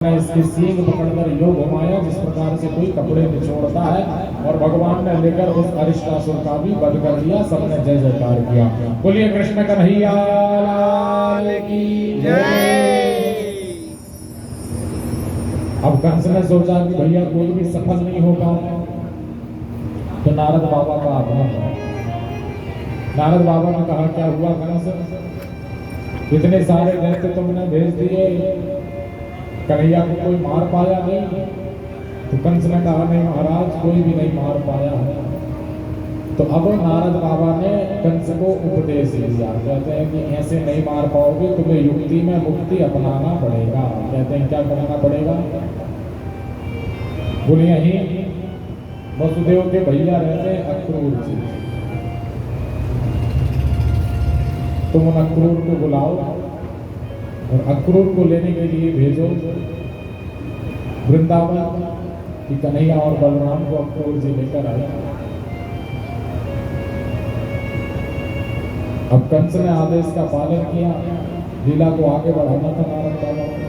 ने इसकी सींग पकड़कर योग घुमाया जिस प्रकार से कोई कपड़े निचोड़ता है, और भगवान ने लेकर उस अरिष्टासुर का भी वध कर दिया। सबने जय जयकार किया। बोलिए कृष्ण कन्हैया लाल की जय। अब कंस ने सोचा कि भैया कोई भी सफल नहीं होगा, तो नारद बाबा का आगमन। नारद बाबा ने कहा, क्या हुआ कंस, इतने सारे दैत्य तुमने भेज दिए, कन्हैया को कोई मार पाया नहीं? तो कंस ने कहा, नहीं महाराज, कोई भी नहीं मार पाया है। तो अब नारद बाबा ने कंस को उपदेश दिया। कहते हैं कि ऐसे नहीं मार पाओगे, तुम्हें युक्ति में मुक्ति अपनाना पड़ेगा। कहते हैं क्या करना पड़ेगा? बोले यही वसुदेव के भैया रहते हैं अक्रूर जी, तुम उन अक्रूर को बुलाओ और अक्रूर को लेने के लिए भेजो वृंदावन, कि कन्हैया और बलराम को अक्रूर जी लेकर आए। अब कंस ने आदेश का पालन किया, लीला को आगे बढ़ाना था नारद बाबा को।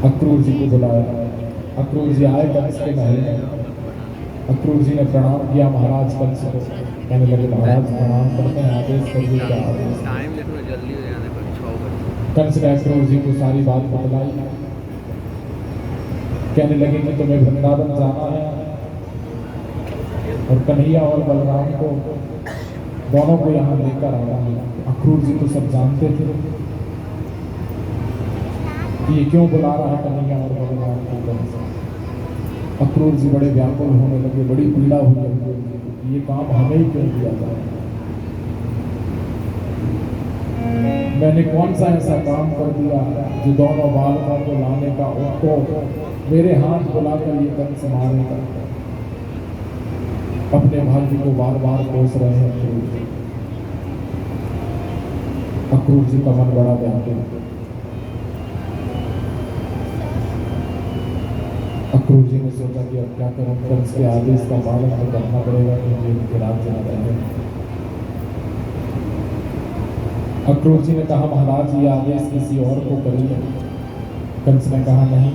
अक्रूर जी को बुलाया। अक्रूर जी आए कंस के महल में। अक्रूर जी ने प्रणाम किया महाराज कंस को। कहने लगे, महाराज प्रणाम करते हैं, आदेश कर दिया। क्या आदेश? कंस ने अक्रूर जी को सारी बात बतलाई। कहने लगे कि तुम्हें वृंदावन जाना है और कन्हैया और बलराम को दोनों को यहाँ लेकर आना है। अक्रूर जी तो सब जानते थे कि ये क्यों बुला रहा है कन्हैया और बलराम को। अक्रूर जी बड़े व्याकुल होने लगे, बड़ी पीड़ा हुई है, ये काम हमें ही क्यों दिया जाए? मैंने कौन सा ऐसा काम कर दिया जो दोनों बालकों को लाने का, उनको मेरे हाथ बुलाकर ये कंस मारेगा? अपने भाग्य को बार बार कोस रहे हैं अक्रूर जी का मन बड़ा व्याकुल। अक्रूर जी ने सोचा कि अब क्या करूं, कंस के आदेश का पालन तो करना पड़ेगा क्योंकि उनके राज्य में रहेंगे। अक्रूर जी ने कहा, महाराज ये आदेश किसी और को करिए। कंस ने कहा, नहीं,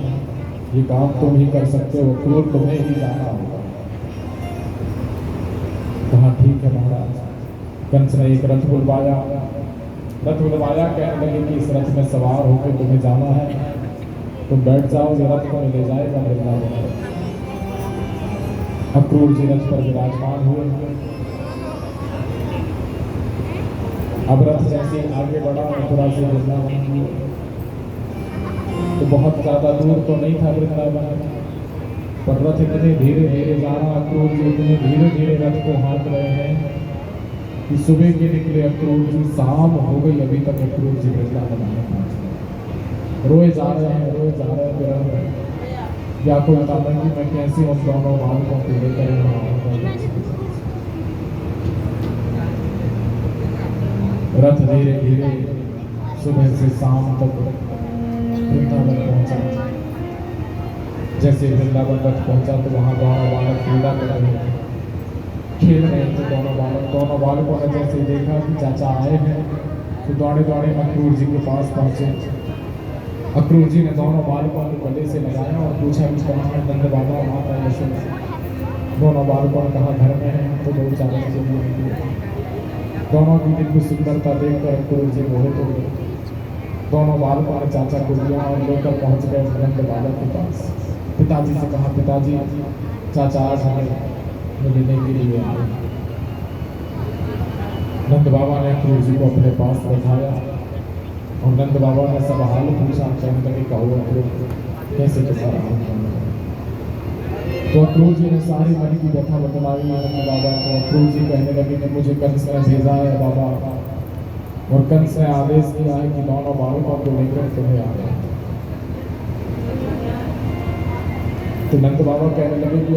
ये काम तुम ही कर सकते हो, अक्रूर तुम्हें ही जाना होगा। कहा ठीक है महाराज। कंस ने एक रथ बुलवाया। कहने लगे कि इस रथ में सवार होकर तुम्हें जाना है, तुम बैठ जाओ, ये रथ को ले जाएगा वृंदावन। अक्रूर जी रथ पर विराजमान हुए। अब रथ जैसे आगे बढ़ा मथुरा से वृंदावन, तो बहुत ज्यादा दूर तो नहीं था वृंदावन, पर रथ इतने धीरे धीरे जा रहा। अक्रूर जी इतने धीरे धीरे रथ को हाँक रहे हैं कि सुबह के निकले अक्रूर जी, शाम हो गई, अभी तक अक्रूर जी वृंदावन नहीं पहुंचे। रोए जा रहे हैं, व्याकुलता में कि मैं कैसे उन दोनों बालकों को लेकर रथ धीरे धीरे सुबह से शाम तक वृंदावन पहुंचा। जैसे वृंदावन रथ पहुंचा तो वहां दोनों बालक क्रीड़ा कर रहे थे, खेल रहे थे। दोनों बालकों ने जैसे देखा कि चाचा आए हैं तो दौड़े दौड़े अक्रूर जी के पास पहुंचे। अक्रूर जी ने दोनों बालकों को गले से लगाया और पूछा कि कहाँ है नंद बाबा, माता यशोदा? दोनों बालकों ने कहा, घर में है। तो दो चार दोनों की दिल की सुंदरता देखकर अक्रूर जी मोहित हो गए। दोनों बालकों ने चाचा को लिया और लेकर पहुंच गए नंद बाबा के पास। पिताजी से कहा, पिताजी चाचा आज हमें लेने के लिए आए। नंद बाबा ने अक्रूर जी को अपने पास बैठाया और नंद बाबा ने सब हाल पूछा। कहने लगे, कहो कैसे कैसा रहा? तो अक्रूर जी ने सारी मन की व्यथा बतलाई नंद बाबा को। अक्रूर जी कहने लगे कि मुझे कंस ने भेजा है बाबा, और कंस ने आदेश दिया है कि दोनों बालकों को लेकर तुम्हें आए। तो नंद बाबा कहने लगे कि